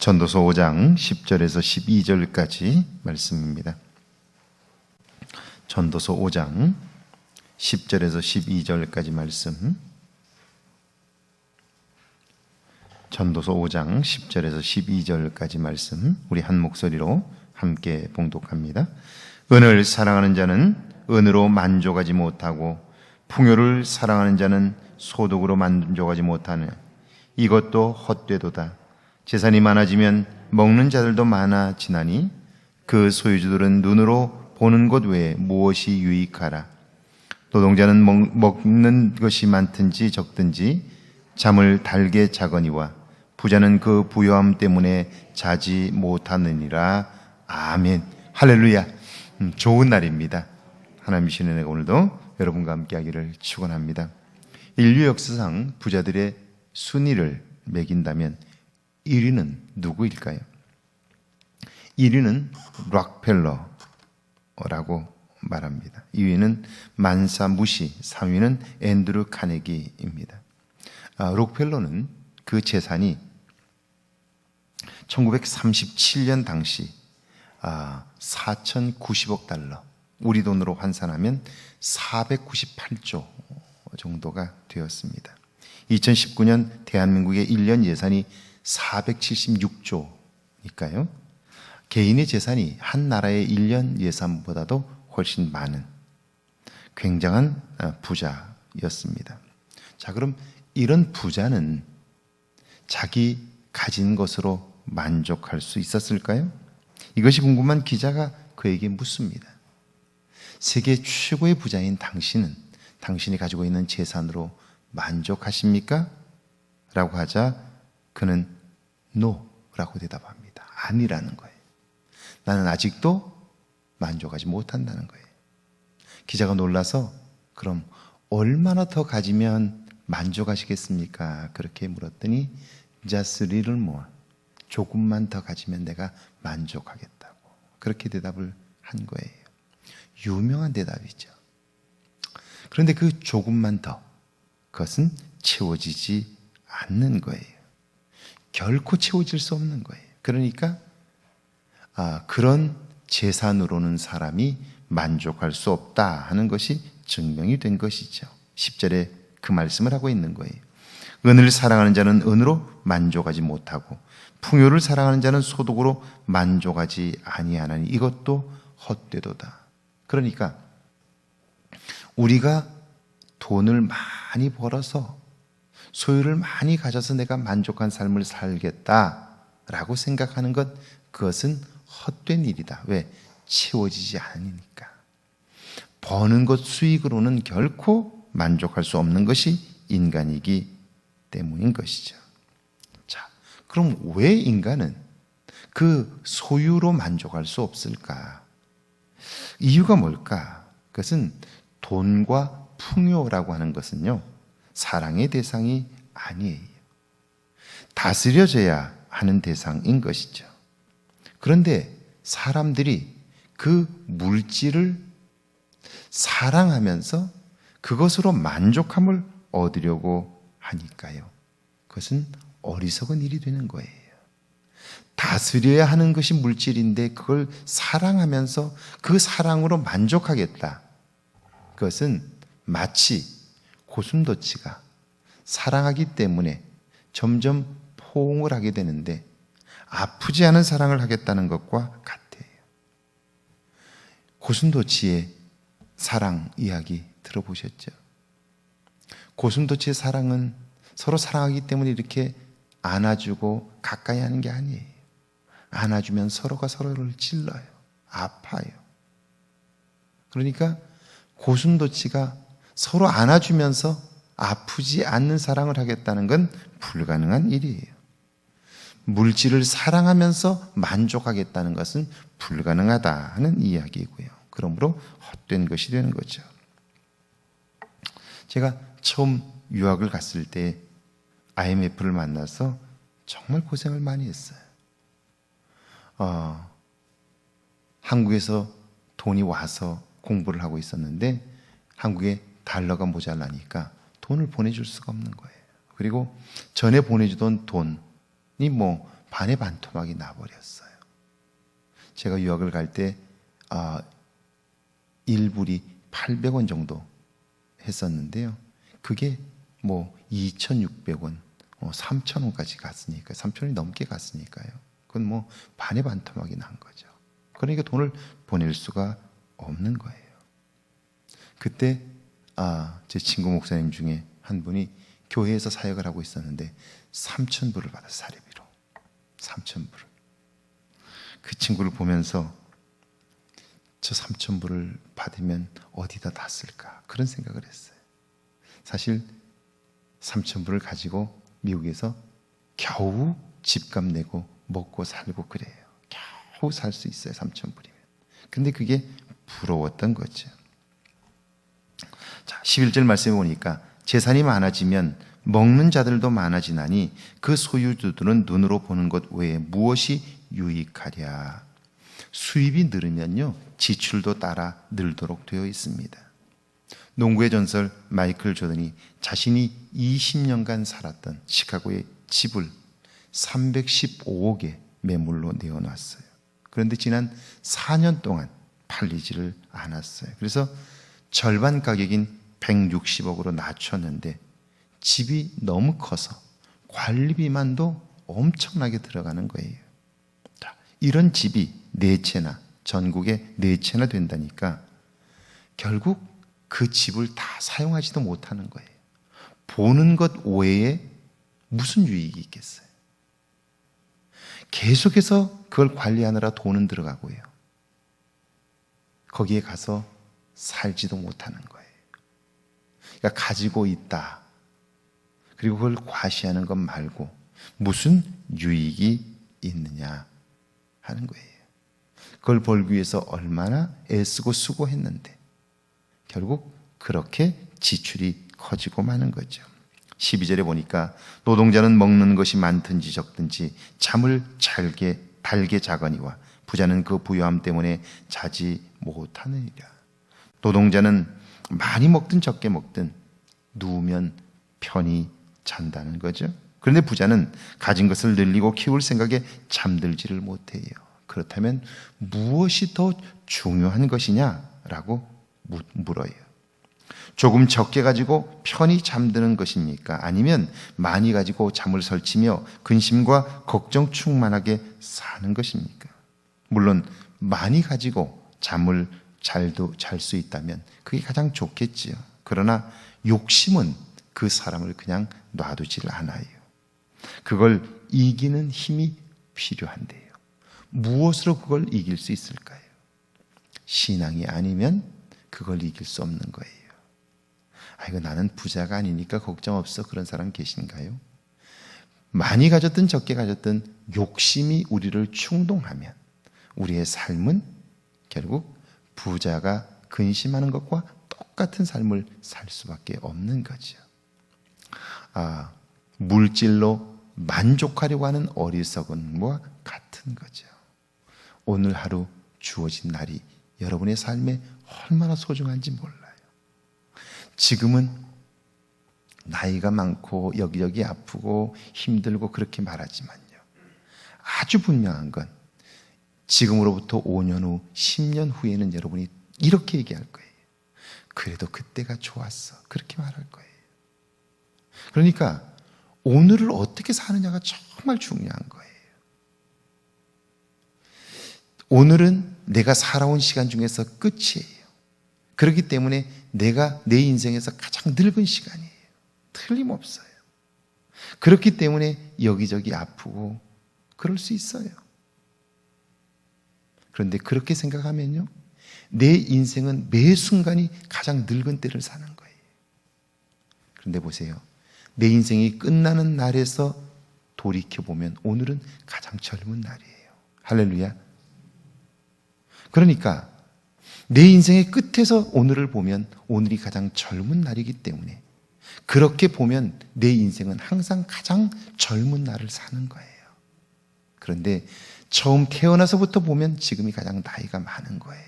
전도서 5장 10절에서 12절까지 말씀입니다. 전도서 5장 10절에서 12절까지 말씀. 전도서 5장 10절에서 12절까지 말씀 우리 한 목소리로 함께 봉독합니다. 은을 사랑하는 자는 은으로 만족하지 못하고 풍요를 사랑하는 자는 소득으로 만족하지 못하네. 이것도 헛되도다. 재산이 많아지면 먹는 자들도 많아지나니 그 소유주들은 눈으로 보는 것 외에 무엇이 유익하라. 노동자는 먹는 것이 많든지 적든지 잠을 달게 자거니와 부자는 그 부요함 때문에 자지 못하느니라. 아멘. 할렐루야. 좋은 날입니다. 하나님이신 은혜가 오늘도 여러분과 함께하기를 축원합니다. 인류 역사상 부자들의 순위를 매긴다면 1위는 누구일까요? 1위는 록펠러라고 말합니다. 2위는 만사 무시, 3위는 앤드루 카네기입니다. 록펠러는 그 재산이 1937년 당시 4,090억 달러, 우리 돈으로 환산하면 498조 정도가 되었습니다. 2019년 대한민국의 1년 예산이 476조니까요. 개인의 재산이 한 나라의 1년 예산보다도 훨씬 많은 굉장한 부자였습니다. 자, 그럼 이런 부자는 자기 가진 것으로 만족할 수 있었을까요? 이것이 궁금한 기자가 그에게 묻습니다. 세계 최고의 부자인 당신은 당신이 가지고 있는 재산으로 만족하십니까? 라고 하자 그는 NO라고 대답합니다. 아니라는 거예요. 나는 아직도 만족하지 못한다는 거예요. 기자가 놀라서 그럼 얼마나 더 가지면 만족하시겠습니까? 그렇게 물었더니 just little more, 조금만 더 가지면 내가 만족하겠다고 그렇게 대답을 한 거예요. 유명한 대답이죠. 그런데 그 조금만 더, 그것은 채워지지 않는 거예요. 결코 채워질 수 없는 거예요. 그러니까 그런 재산으로는 사람이 만족할 수 없다 하는 것이 증명이 된 것이죠. 10절에 그 말씀을 하고 있는 거예요. 은을 사랑하는 자는 은으로 만족하지 못하고 풍요를 사랑하는 자는 소득으로 만족하지 아니하나니 이것도 헛되도다. 그러니까 우리가 돈을 많이 벌어서 소유를 많이 가져서 내가 만족한 삶을 살겠다라고 생각하는 것, 그것은 헛된 일이다. 왜? 채워지지 않으니까. 버는 것 수익으로는 결코 만족할 수 없는 것이 인간이기 때문인 것이죠. 자, 그럼 왜 인간은 그 소유로 만족할 수 없을까? 이유가 뭘까? 그것은 돈과 풍요라고 하는 것은요, 사랑의 대상이 아니에요. 다스려져야 하는 대상인 것이죠. 그런데 사람들이 그 물질을 사랑하면서 그것으로 만족함을 얻으려고 하니까요. 그것은 어리석은 일이 되는 거예요. 다스려야 하는 것이 물질인데 그걸 사랑하면서 그 사랑으로 만족하겠다. 그것은 마치 고슴도치가 사랑하기 때문에 점점 포옹을 하게 되는데 아프지 않은 사랑을 하겠다는 것과 같아요. 고슴도치의 사랑 이야기 들어보셨죠? 고슴도치의 사랑은 서로 사랑하기 때문에 이렇게 안아주고 가까이 하는 게 아니에요. 안아주면 서로가 서로를 찔러요. 아파요. 그러니까 고슴도치가 서로 안아주면서 아프지 않는 사랑을 하겠다는 건 불가능한 일이에요. 물질을 사랑하면서 만족하겠다는 것은 불가능하다 하는 이야기이고요. 그러므로 헛된 것이 되는 거죠. 제가 처음 유학을 갔을 때 IMF를 만나서 정말 고생을 많이 했어요. 한국에서 돈이 와서 공부를 하고 있었는데 한국에 달러가 모자라니까 돈을 보내줄 수가 없는 거예요. 그리고 전에 보내주던 돈이 반토막이 나버렸어요. 제가 유학을 갈 때 1불이 800원 정도 했었는데요. 그게 뭐 2,600원, 3,000원까지 갔으니까, 3,000원이 넘게 갔으니까요. 그건 뭐 반토막이 난 거죠. 그러니까 돈을 보낼 수가 없는 거예요. 그때 제 친구 목사님 중에 한 분이 교회에서 사역을 하고 있었는데 3,000불을 받았어요. 사례비로 3,000불을. 그 친구를 보면서 저 3,000불을 받으면 어디다 다 쓸까, 그런 생각을 했어요. 사실 3,000불을 가지고 미국에서 겨우 집값 내고 먹고 살고 그래요. 겨우 살 수 있어요, 3,000불이면. 근데 그게 부러웠던 거죠. 자, 11절 말씀에 보니까 재산이 많아지면 먹는 자들도 많아지나니 그 소유주들은 눈으로 보는 것 외에 무엇이 유익하랴. 수입이 늘으면요, 지출도 따라 늘도록 되어 있습니다. 농구의 전설 마이클 조던이 자신이 20년간 살았던 시카고의 집을 315억에 매물로 내어놨어요. 그런데 지난 4년 동안 팔리지를 않았어요. 그래서 절반 가격인 160억으로 낮췄는데 집이 너무 커서 관리비만도 엄청나게 들어가는 거예요. 자, 이런 집이 4채나, 전국에 4채나 된다니까 결국 그 집을 다 사용하지도 못하는 거예요. 보는 것 외에 무슨 유익이 있겠어요? 계속해서 그걸 관리하느라 돈은 들어가고요. 거기에 가서 살지도 못하는 거예요. 그러니까 가지고 있다, 그리고 그걸 과시하는 것 말고 무슨 유익이 있느냐 하는 거예요. 그걸 벌기 위해서 얼마나 애쓰고 수고했는데 결국 그렇게 지출이 커지고 마는 거죠. 12절에 보니까 노동자는 먹는 것이 많든지 적든지 잠을 달게 자거니와 부자는 그 부유함 때문에 자지 못하느니라. 노동자는 많이 먹든 적게 먹든 누우면 편히 잔다는 거죠. 그런데 부자는 가진 것을 늘리고 키울 생각에 잠들지를 못해요. 그렇다면 무엇이 더 중요한 것이냐라고 물어요. 조금 적게 가지고 편히 잠드는 것입니까? 아니면 많이 가지고 잠을 설치며 근심과 걱정 충만하게 사는 것입니까? 물론 많이 가지고 잠을 잘 수 있다면 그게 가장 좋겠지요. 그러나 욕심은 그 사람을 그냥 놔두질 않아요. 그걸 이기는 힘이 필요한데요. 무엇으로 그걸 이길 수 있을까요? 신앙이 아니면 그걸 이길 수 없는 거예요. 이거 나는 부자가 아니니까 걱정 없어, 그런 사람 계신가요? 많이 가졌든 적게 가졌든 욕심이 우리를 충동하면 우리의 삶은 결국 부자가 근심하는 것과 똑같은 삶을 살 수밖에 없는 거죠. 물질로 만족하려고 하는 어리석음과 같은 거죠. 오늘 하루 주어진 날이 여러분의 삶에 얼마나 소중한지 몰라요. 지금은 나이가 많고 여기저기 아프고 힘들고 그렇게 말하지만요, 아주 분명한 건 지금으로부터 5년 후, 10년 후에는 여러분이 이렇게 얘기할 거예요. 그래도 그때가 좋았어, 그렇게 말할 거예요. 그러니까 오늘을 어떻게 사느냐가 정말 중요한 거예요. 오늘은 내가 살아온 시간 중에서 끝이에요. 그렇기 때문에 내가 내 인생에서 가장 늙은 시간이에요. 틀림없어요. 그렇기 때문에 여기저기 아프고 그럴 수 있어요. 그런데 그렇게 생각하면요, 내 인생은 매 순간이 가장 늙은 때를 사는 거예요. 그런데 보세요. 내 인생이 끝나는 날에서 돌이켜보면 오늘은 가장 젊은 날이에요. 할렐루야. 그러니까 내 인생의 끝에서 오늘을 보면 오늘이 가장 젊은 날이기 때문에 그렇게 보면 내 인생은 항상 가장 젊은 날을 사는 거예요. 그런데 처음 태어나서부터 보면 지금이 가장 나이가 많은 거예요.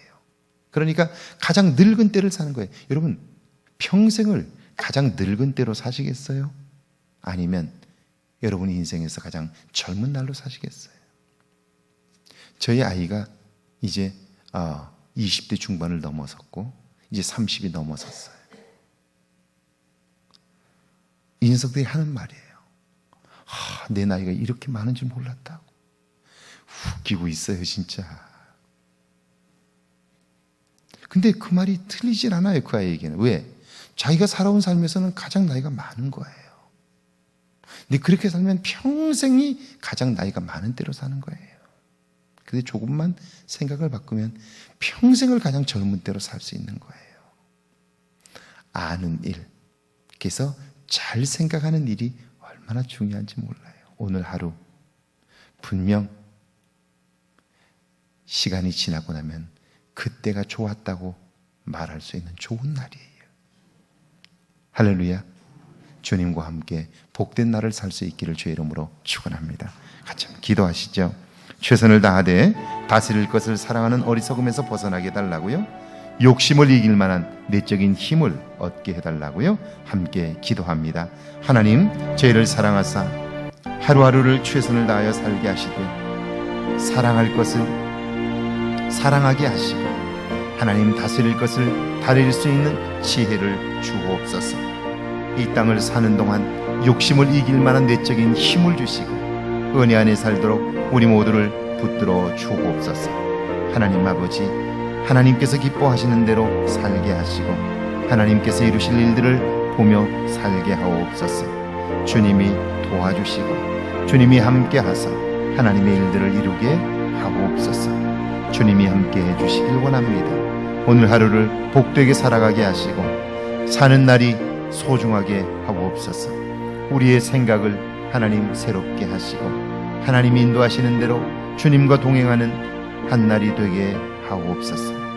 그러니까 가장 늙은 때를 사는 거예요. 여러분, 평생을 가장 늙은 때로 사시겠어요? 아니면 여러분의 인생에서 가장 젊은 날로 사시겠어요? 저희 아이가 이제 20대 중반을 넘어섰고 이제 30이 넘어섰어요. 이 녀석들이 하는 말이에요. 내 나이가 이렇게 많은 줄 몰랐다고. 웃기고 있어요, 진짜. 근데 그 말이 틀리질 않아요, 그 아이에게는. 왜? 자기가 살아온 삶에서는 가장 나이가 많은 거예요. 근데 그렇게 살면 평생이 가장 나이가 많은 때로 사는 거예요. 근데 조금만 생각을 바꾸면 평생을 가장 젊은 때로 살 수 있는 거예요. 아는 일, 그래서 잘 생각하는 일이 얼마나 중요한지 몰라요. 오늘 하루 분명 시간이 지나고 나면 그때가 좋았다고 말할 수 있는 좋은 날이에요. 할렐루야. 주님과 함께 복된 날을 살 수 있기를 주의 이름으로 축원합니다. 같이 한번 기도하시죠. 최선을 다하되 다스릴 것을 사랑하는 어리석음에서 벗어나게 해달라고요. 욕심을 이길 만한 내적인 힘을 얻게 해달라고요. 함께 기도합니다. 하나님, 저희를 사랑하사 하루하루를 최선을 다하여 살게 하시되 사랑할 것을 사랑하게 하시고 하나님 다스릴 것을 다스릴 수 있는 지혜를 주옵소서. 이 땅을 사는 동안 욕심을 이길 만한 내적인 힘을 주시고 은혜 안에 살도록 우리 모두를 붙들어 주옵소서. 하나님 아버지, 하나님께서 기뻐하시는 대로 살게 하시고 하나님께서 이루실 일들을 보며 살게 하옵소서. 주님이 도와주시고 주님이 함께 하사 하나님의 일들을 이루게 하옵소서. 주님이 함께 해주시길 원합니다. 오늘 하루를 복되게 살아가게 하시고 사는 날이 소중하게 하옵소서. 우리의 생각을 하나님 새롭게 하시고 하나님이 인도하시는 대로 주님과 동행하는 한 날이 되게 하옵소서.